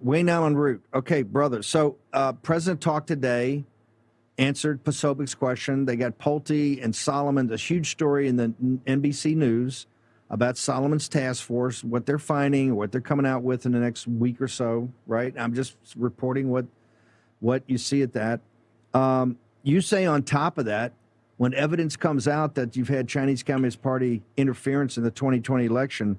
Wayne Allyn Root. Okay, brother. So President talked today, answered Posobic's question. They got Pulte and Solomon, a huge story in the NBC News about Solomon's task force, what they're finding, what they're coming out with in the next week or so, right? I'm just reporting what you see at that. You say on top of that, when evidence comes out that you've had Chinese Communist Party interference in the 2020 election,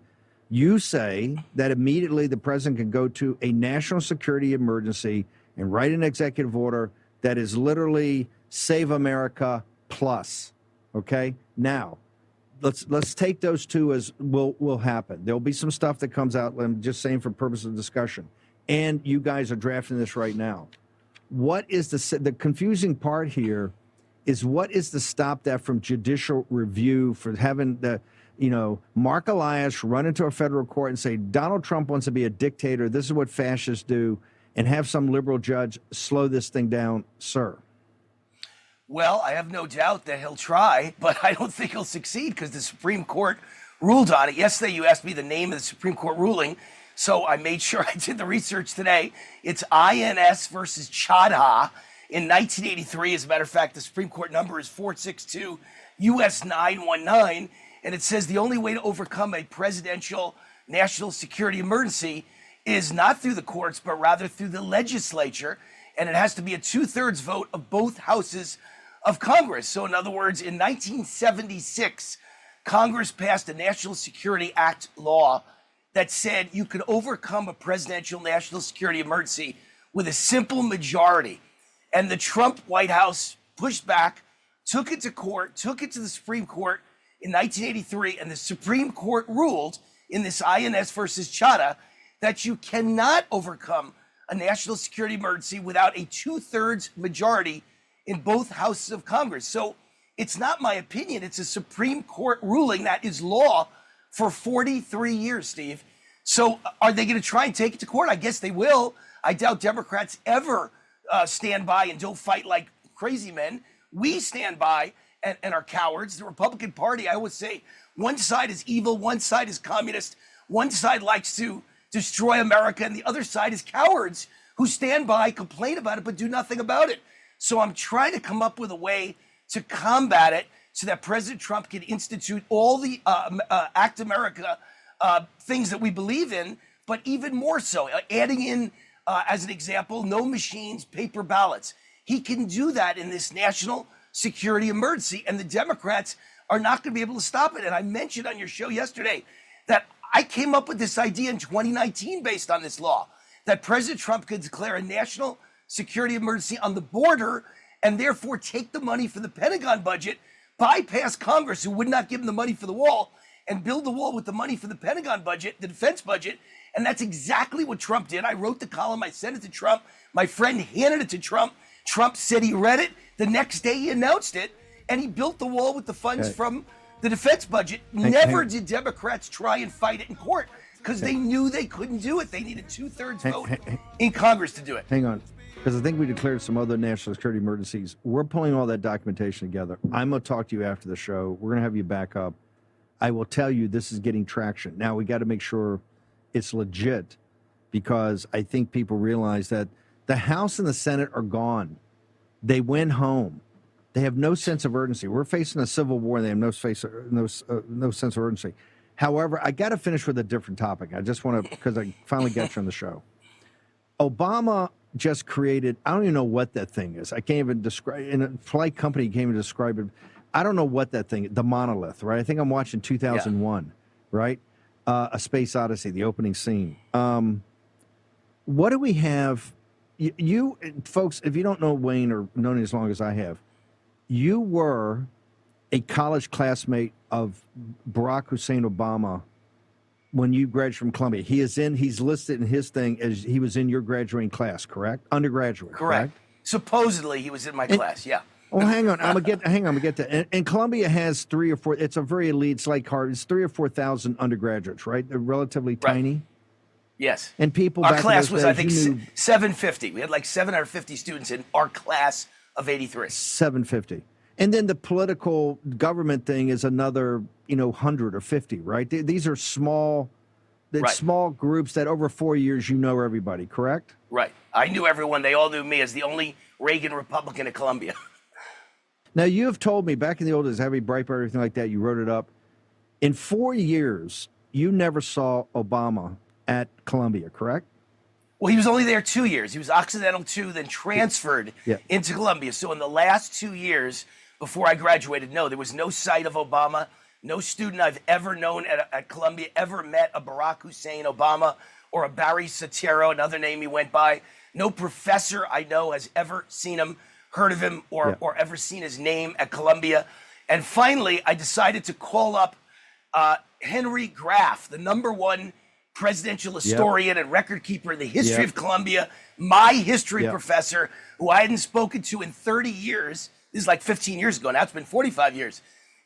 you say that immediately the president can go to a national security emergency and write an executive order that is literally Save America plus. Okay? Now, let's take those two as will happen. There'll be some stuff that comes out, I'm just saying for purpose of discussion. And you guys are drafting this right now. What is the confusing part here is what is to stop that from judicial review, for having Mark Elias run into a federal court and say, Donald Trump wants to be a dictator, this is what fascists do, and have some liberal judge slow this thing down, sir? Well, I have no doubt that he'll try, but I don't think he'll succeed because the Supreme Court ruled on it. Yesterday, you asked me the name of the Supreme Court ruling, so I made sure I did the research today. It's INS versus Chadha in 1983. As a matter of fact, the Supreme Court number is 462 US 919, and it says the only way to overcome a presidential national security emergency is not through the courts, but rather through the legislature, and it has to be a 2/3 vote of both houses of Congress. So in other words, in 1976, Congress passed a National Security Act law that said you could overcome a presidential national security emergency with a simple majority. And the Trump White House pushed back, took it to court, took it to the Supreme Court in 1983, and the Supreme Court ruled in this INS versus Chadha that you cannot overcome a national security emergency without a 2/3 majority in both houses of Congress. So it's not my opinion. It's a Supreme Court ruling that is law for 43 years, Steve. So are they going to try and take it to court? I guess they will. I doubt Democrats ever stand by and don't fight like crazy men. We stand by and are cowards. The Republican Party, I always say, one side is evil, one side is communist, one side likes to destroy America, and the other side is cowards who stand by, complain about it, but do nothing about it. So I'm trying to come up with a way to combat it so that President Trump can institute all the Act America things that we believe in, but even more so, adding in, as an example, no machines, paper ballots. He can do that in this national security emergency, and the Democrats are not going to be able to stop it. And I mentioned on your show yesterday that I came up with this idea in 2019 based on this law, that President Trump could declare a national security emergency on the border and therefore take the money for the Pentagon budget, bypass Congress, who would not give him the money for the wall, and build the wall with the money for the Pentagon budget, the defense budget. And that's exactly what Trump did. I wrote the column, I sent it to Trump. My friend handed it to Trump. Trump said he read it. The next day he announced it, and he built the wall with the funds from the defense budget. Never did Democrats try and fight it in court because they knew they couldn't do it. They needed 2/3 vote in Congress to do it. Hang on, because I think we declared some other national security emergencies. We're pulling all that documentation together. I'm going to talk to you after the show. We're going to have you back up. I will tell you this is getting traction. Now, we got to make sure it's legit, because I think people realize that the House and the Senate are gone. They went home. They have no sense of urgency. We're facing a civil war, and they have no sense of urgency. However, I got to finish with a different topic. I just want to, because I finally got you on the show. Obama just created, I don't even know what that thing is. I can't even describe, in a polite company, you can't even describe it. I don't know what that thing, the monolith, right? I think I'm watching 2001, right? A Space Odyssey, the opening scene. What do we have? You folks, if you don't know Wayne or known him as long as I have, you were a college classmate of Barack Hussein Obama when you graduated from Columbia. He's listed in his thing as he was in your graduating class, correct? Undergraduate, correct? Supposedly he was in my class, yeah. Oh, hang on. I'm gonna get that. And Columbia has 3 or 4. It's a very elite. It's like Harvard. It's 3,000 or 4,000 undergraduates, right? They're relatively tiny. Yes. And people. Our back class in was, those I days, think, 750. We had like 750 students in our class of 83. 750. And then the political government thing is another, 100 or 50, right? These are small that Right. small groups that over 4 years you know everybody, correct? Right. I knew everyone. They all knew me as the only Reagan Republican at Columbia. Now, you have told me back in the old days, Heavy Breitbart, everything like that, you wrote it up. In 4 years, you never saw Obama at Columbia, correct? Well, he was only there 2 years. He was Occidental 2, then transferred Yeah. into Columbia. So in the last 2 years before I graduated, no, there was no sight of Obama. No student I've ever known at Columbia ever met a Barack Hussein Obama or a Barry Soetoro, another name he went by. No professor I know has ever seen him, heard of him, or ever seen his name at Columbia. And finally, I decided to call up Henry Graff, the #1 presidential historian and record keeper in the history of Columbia, my history professor, who I hadn't spoken to in 30 years. This is like 15 years ago. Now it's been 45 years.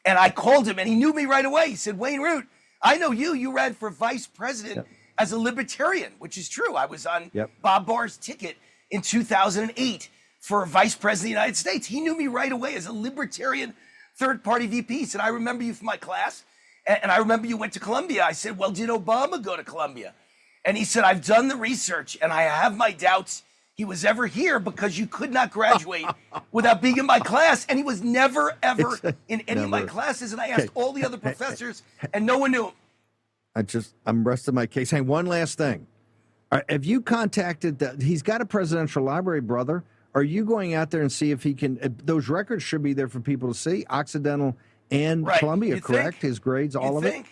And I called him, and he knew me right away. He said, Wayne Root, I know you. You ran for vice president as a libertarian, which is true. I was on Bob Barr's ticket in 2008 for vice president of the United States. He knew me right away as a libertarian third-party VP. He said, I remember you from my class, and I remember you went to Columbia. I said, well, did Obama go to Columbia? And he said, I've done the research, and I have my doubts he was ever here because you could not graduate without being in my class. And he was never, ever in any of my classes. And I asked all the other professors, and no one knew him. I'm resting my case. Hey, one last thing. Have you contacted he's got a presidential library, brother. Are you going out there and see if he can, those records should be there for people to see, Occidental and Columbia, correct? His grades, all of it?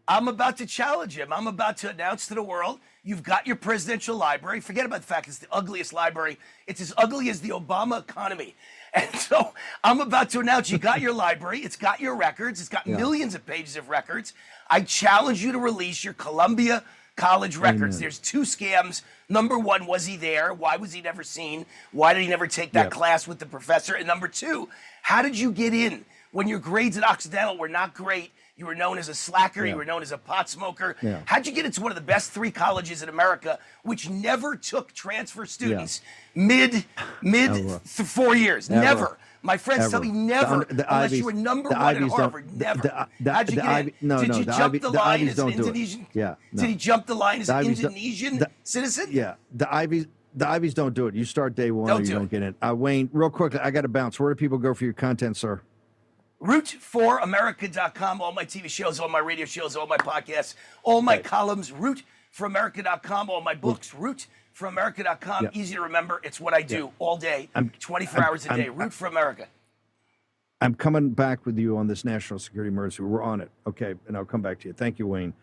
I'm about to challenge him. I'm about to announce to the world, you've got your presidential library. Forget about the fact it's the ugliest library. It's as ugly as the Obama economy. And so I'm about to announce you got your library. It's got your records. It's got millions of pages of records. I challenge you to release your Columbia College records. There's 2 scams. Number 1, was he there? Why was he never seen? Why did he never take that class with the professor? And number 2, how did you get in when your grades at Occidental were not great? You were known as a slacker. You were known as a pot smoker. How'd you get into one of the best 3 colleges in America, which never took transfer students mid 4 years? Never. My friends tell me never, unless you were #1 at Harvard. Never. How'd you get in? Did you jump the line as an Indonesian? Did he jump the line as an Indonesian citizen? Yeah. The Ivies don't do it. You start day 1 or you don't get in. Wayne, real quickly, I got to bounce. Where do people go for your content, sir? Root4America.com, all my TV shows, all my radio shows, all my podcasts, all my columns, root4America.com, all my books, root4America.com. Easy to remember. It's what I do all day, 24 hours a day. Root for America. I'm coming back with you on this national security emergency. We're on it. Okay, and I'll come back to you. Thank you, Wayne.